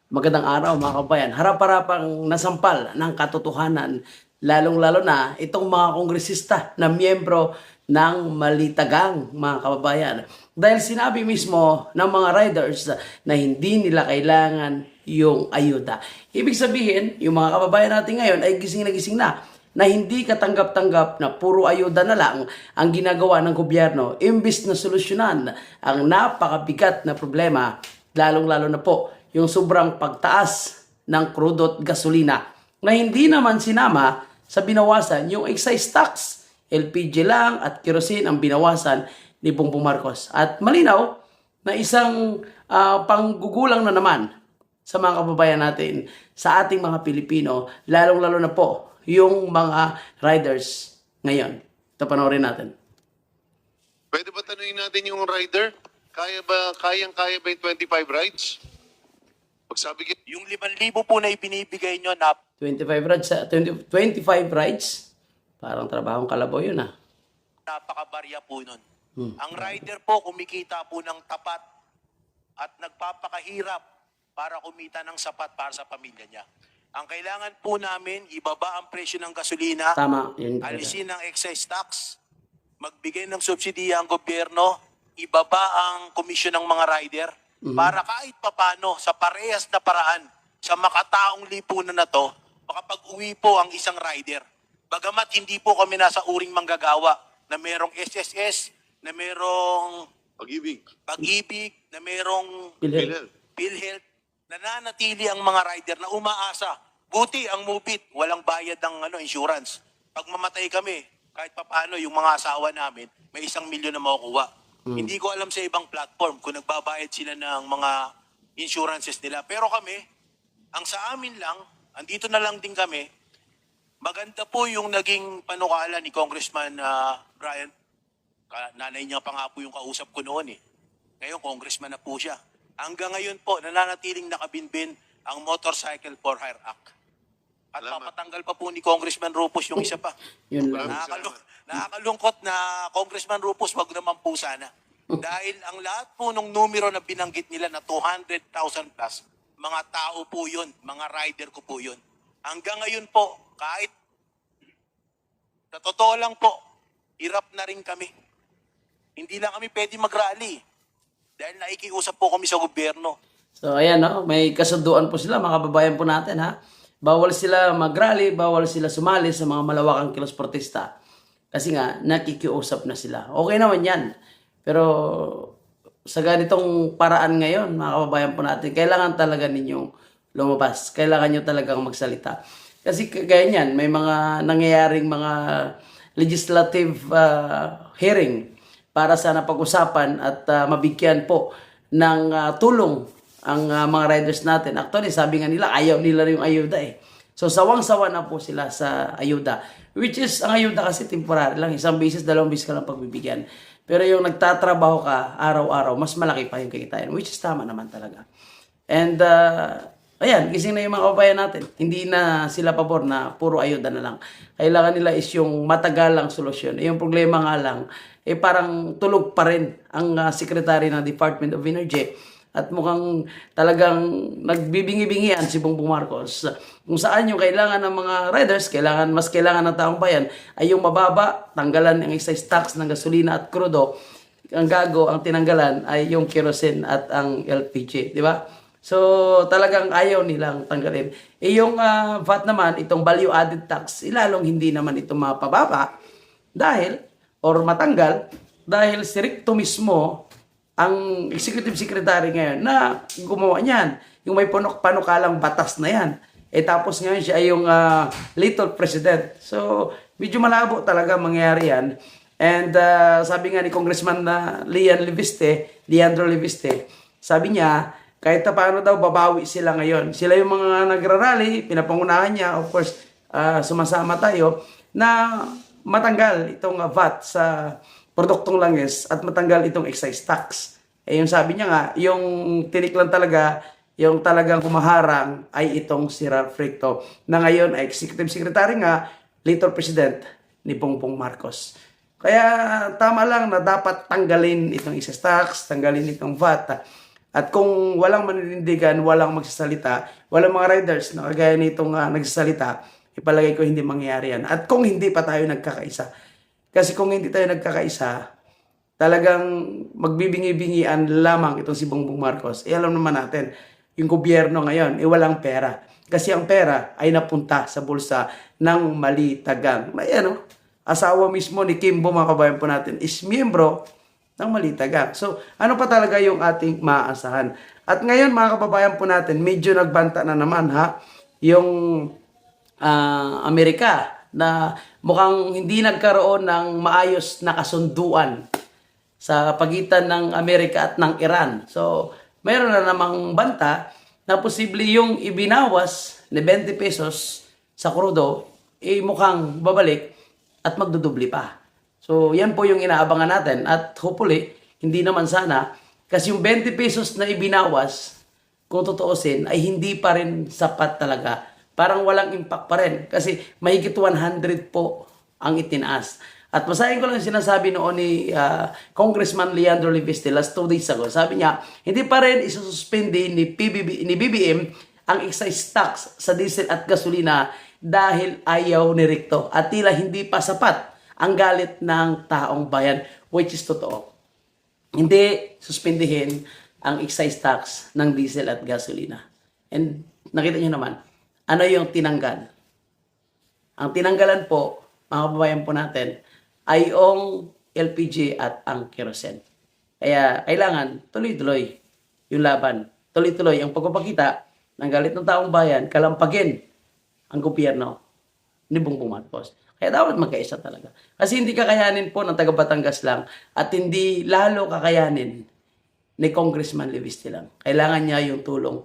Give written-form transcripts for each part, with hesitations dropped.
Magandang araw mga kabayan. Harap-harapang nasampal ng katotohanan, lalong-lalo na itong mga kongresista na miyembro ng Malitagang mga kababayan. Dahil sinabi mismo ng mga riders na hindi nila kailangan yung ayuda. Ibig sabihin, yung mga kababayan natin ngayon ay gising na hindi katanggap-tanggap na puro ayuda na lang ang ginagawa ng gobyerno imbis na solusyonan ang napakabigat na problema, lalong-lalo na po yung sobrang pagtaas ng crude at gasolina na hindi naman sinama sa binawasan yung excise tax. LPG lang at kerosene ang binawasan ni Bongbong Marcos. At malinaw na isang panggugulang na naman sa mga kababayan natin, sa ating mga Pilipino, lalong-lalo na po yung mga riders ngayon. Ito panoorin natin. Pwede ba tanungin natin yung rider? Kayang-kaya ba yung 25 rides? Pagsabi ko, Yung 5,000 po na ibinibigay nyo na 25 rides, 25 rides, parang trabahong kalabaw yun ah. napakabarya po nun. Ang rider po kumikita po ng tapat at nagpapakahirap para kumita ng sapat para sa pamilya niya. Ang kailangan po namin, ibaba ang presyo ng gasolina, Tama, yun. alisin ang excise tax, magbigay ng subsidiya ang gobyerno, ibaba ang komisyon ng mga rider, para kahit papano sa parehas na paraan sa makataong lipunan na to, makapag-uwi po ang isang rider. Bagamat hindi po kami nasa uring manggagawa na merong SSS, na merong pag-ibig. pag-ibig, na merong PhilHealth. PhilHealth, nananatili ang mga rider na umaasa. Buti ang Mubit, walang bayad ng insurance. Pag mamatay kami, kahit papaano yung mga asawa namin, may 1,000,000 na makukuha. Hindi ko alam sa ibang platform kung nagbabayad sila ng mga insurances nila. Pero kami, ang sa amin lang, andito na lang din kami, maganda po yung naging panukala ni Congressman Brian. Nanay niya pa nga po yung kausap ko noon eh. Ngayon, congressman na po siya. Hanggang ngayon po, nananatiling nakabinbin ang Motorcycle for Hire Act. At Salamat. papatanggal pa po ni Congressman Rupos yung isa pa. Yun lang. Nakakalungkot na Congressman Rupos, wag naman po sana. Dahil ang lahat po ng numero na binanggit nila na 200,000 plus, mga tao po yun, mga rider ko po yun. Hanggang ngayon po, kahit sa totoo lang po, hirap na rin kami. Hindi lang kami pwede mag-rally. Dahil naikiusap po kami sa gobyerno. So ayan, no? May kasunduan po sila, mga kababayan po natin ha. Bawal sila mag-rally, bawal sila sumali sa mga malawakang kilos protesta. Kasi nga, nakikiusap na sila. Okay naman yan. Pero sa ganitong paraan ngayon, mga kababayan po natin, kailangan talaga ninyong lumabas. Kailangan nyo talagang magsalita. Kasi kagaya niyan, may mga nangyayaring mga legislative hearing para sana pag-usapan at mabigyan po ng tulong ang mga riders natin. Actually, sabi nga nila, ayaw nila yung ayuda eh. So, sawang-sawa na po sila sa ayuda. Which is, ang ayuda kasi temporary lang. Isang beses, 2 beses ka lang pagbibigyan. Pero yung nagtatrabaho ka, araw-araw, mas malaki pa yung kikitain. Which is tama naman talaga. And, ayan, gising na yung mga kababayan natin. Hindi na sila pabor na puro ayuda na lang. Kailangan nila is yung matagalang solusyon. Yung problema nga lang, parang tulog pa rin ang secretary ng Department of Energy. At mukhang talagang nagbibingi-bingian si Bongbong Marcos. Kung saan yung kailangan ng mga riders, mas kailangan ng taong bayan ay yung mababa, tanggalan ang excise tax ng gasolina at krudo. Ang tinanggalan ay yung kerosene at ang LPG, di ba? So, talagang ayaw nilang tanggalin. Yung VAT naman, itong value added tax, ilalong hindi naman ito mapababa or matanggal dahil si Recto mismo ang executive secretary ngayon na gumawa niyan. Yung may panukalang batas na yan. Tapos ngayon siya ay yung little president. So, medyo malabo talaga mangyayari yan. And sabi nga ni Congressman Leandro Leviste, sabi niya, kahit na paano daw, babawi sila ngayon. Sila yung mga nagrarally, pinapangunahan niya, of course, sumasama tayo, na matanggal itong VAT sa produktong langis at matanggal itong excise tax. Yung sabi niya nga, yung tinik lang talaga, yung talagang kumaharang ay itong si Ralph Recto, na ngayon ay executive secretary nga, little president ni Bongbong Marcos. Kaya tama lang na dapat tanggalin itong excise tax, tanggalin itong VAT. At kung walang maninindigan, walang magsasalita, walang mga riders na kagaya nitong nagsasalita, ipalagay ko hindi mangyayari yan. At kung hindi pa tayo nagkakaisa. Kasi kung hindi tayo nagkakaisa, talagang magbibingi-bingian lamang itong si Bongbong Marcos. Alam naman natin, yung gobyerno ngayon, walang pera. Kasi ang pera ay napunta sa bulsa ng Malitagang. May asawa mismo ni Kimbo, mga kabayan po natin, is miyembro ng Malitagang. So, ano pa talaga yung ating maaasahan? At ngayon, mga kababayan po natin, medyo nagbanta na naman yung Amerika na mukhang hindi nagkaroon ng maayos na kasunduan sa pagitan ng Amerika at ng Iran. So, mayroon na namang banta na posible yung ibinawas na 20 pesos sa krudo, mukhang babalik at magdudubli pa. So, yan po yung inaabangan natin. At hopefully, hindi naman sana, kasi yung 20 pesos na ibinawas, kung tutuusin, ay hindi pa rin sapat talaga. Parang walang impact pa rin. Kasi mahigit 100 po ang itinaas. At masahin ko lang yung sinasabi noon ni Congressman Leandro Levistel last 2 days ago. Sabi niya, hindi pa rin isususpindi ni BBM ang excise tax sa diesel at gasolina dahil ayaw ni Recto. At tila hindi pa sapat ang galit ng taong bayan, which is totoo. Hindi suspindihin ang excise tax ng diesel at gasolina. And nakita niyo naman, ano yung tinanggal? Ang tinanggalan po, mga kababayan po natin, ay yung LPG at ang kerosene. Kaya kailangan tuloy-tuloy yung laban. Tuloy-tuloy ang pagpapakita ng galit ng taong bayan, kalampagin ang gobyerno ni Bongbong Marcos. Kaya dapat magkaisa talaga. Kasi hindi kakayanin po ng taga Batangas lang at hindi lalo kakayanin ni Congressman Levistel lang. Kailangan niya yung tulong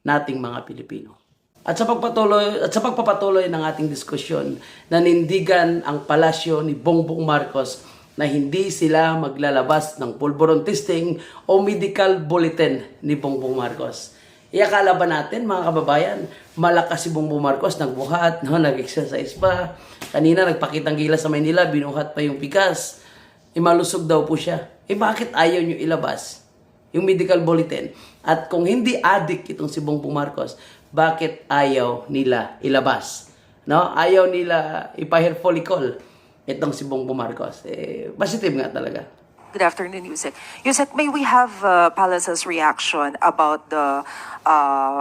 nating mga Pilipino. At sa pagpapatuloy ng ating diskusyon, nanindigan ang palasyo ni Bongbong Marcos na hindi sila maglalabas ng pulburon testing o medical bulletin ni Bongbong Marcos. Iakala ba natin, mga kababayan, malakas si Bongbong Marcos, nagbuhat, nag-exercise pa. Kanina nagpakitang gila sa Maynila, binuhat pa yung pikas. Malusog daw po siya. Bakit ayaw nyo ilabas yung medical bulletin? At kung hindi addict itong si Bongbong Marcos, bakit ayaw nila ilabas? No? Ayaw nila ipa-hair follicle itong si Bongbong Marcos. Positive nga talaga. Good afternoon, Yusek. Yusek, may we have Palace's reaction about the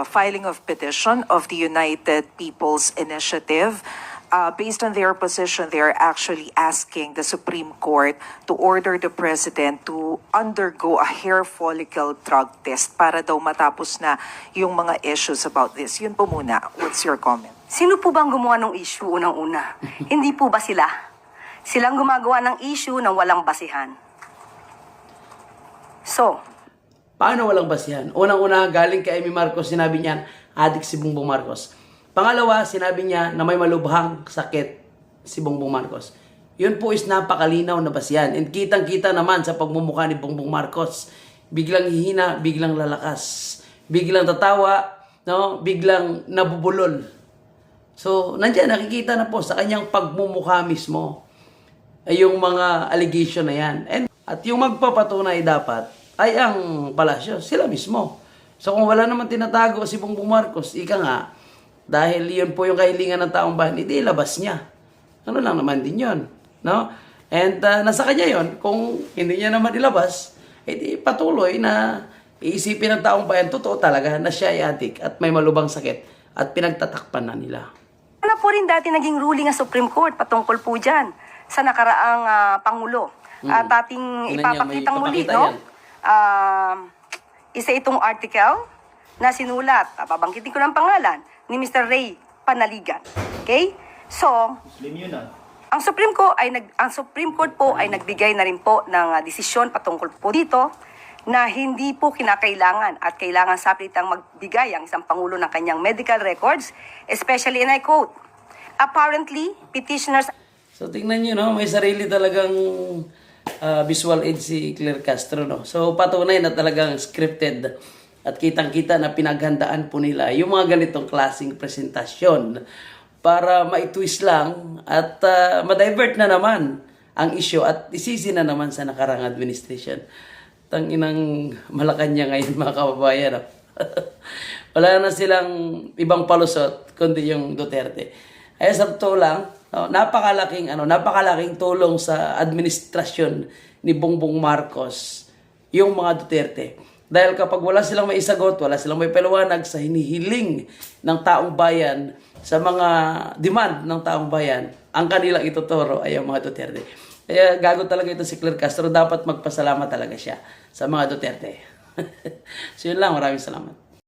filing of petition of the United People's Initiative? Based on their position, they are actually asking the Supreme Court to order the President to undergo a hair follicle drug test para daw matapos na yung mga issues about this. Yun po muna. What's your comment? Sino po bang gumawa ng issue unang-una? Hindi po ba sila? Silang gumagawa ng issue ng walang basihan. So, Paano walang basihan? Unang-una, galing kay Amy Marcos, sinabi niya, adik si Bongbong Marcos. Pangalawa, sinabi niya na may malubhang sakit si Bongbong Marcos. Yun po is napakalinaw na basihan. And kitang-kita naman sa pagmumukha ni Bongbong Marcos. Biglang hihina, biglang lalakas. Biglang tatawa, no? Biglang nabubulol. So, nandiyan, nakikita na po sa kanyang pagmumukha mismo ay yung mga allegation na yan. At yung magpapatunay dapat ay ang palasyo, sila mismo. So kung wala naman tinatago si Bongbong Marcos, ika nga, dahil yun po yung kahilingan ng taong bayan, hindi ilabas niya. Ano lang naman din yun. No? And nasa kanya yun, kung hindi niya naman ilabas, edi patuloy na iisipin ng taong bayan, totoo talaga na siya ay adik at may malubhang sakit at pinagtatakpan na nila. ano po rin dati naging ruling ng Supreme Court patungkol po dyan sa nakaraang Pangulo. At ating Tingnan niya, ipapakitang may muli, papakita no? yan. Isa itong article na sinulat, babanggitin ko ng pangalan, ni Mr. Ray Panaligan. Okay? So, ang Supreme Court po ay nagbigay na rin po ng desisyon patungkol po dito na hindi po kinakailangan at kailangan sapilitang magbigay ang isang Pangulo ng kanyang medical records, especially, and I quote, apparently, petitioners... So tingnan nyo, no? May sarili talagang visual aid si Claire Castro. No? So patunay na talagang scripted at kitang-kita na pinaghandaan po nila yung mga ganitong klaseng presentasyon para maitwist lang at ma-divert na naman ang issue at isisi na naman sa nakarang administration. Tanginang Malacanang ngayon mga kababayan. No? Wala na silang ibang palusot kundi yung Duterte. Ay sa totoo lang, no, napakalaking tulong sa administrasyon ni Bongbong Marcos yung mga Duterte. Dahil kapag wala silang may isagot, wala silang may paliwanag sa hinihiling ng taong bayan, sa mga demand ng taong bayan, ang kanilang ituturo ay ang mga Duterte. Kaya gago talaga ito si Claire Castro. Dapat magpasalamat talaga siya sa mga Duterte. So yun lang. Maraming salamat.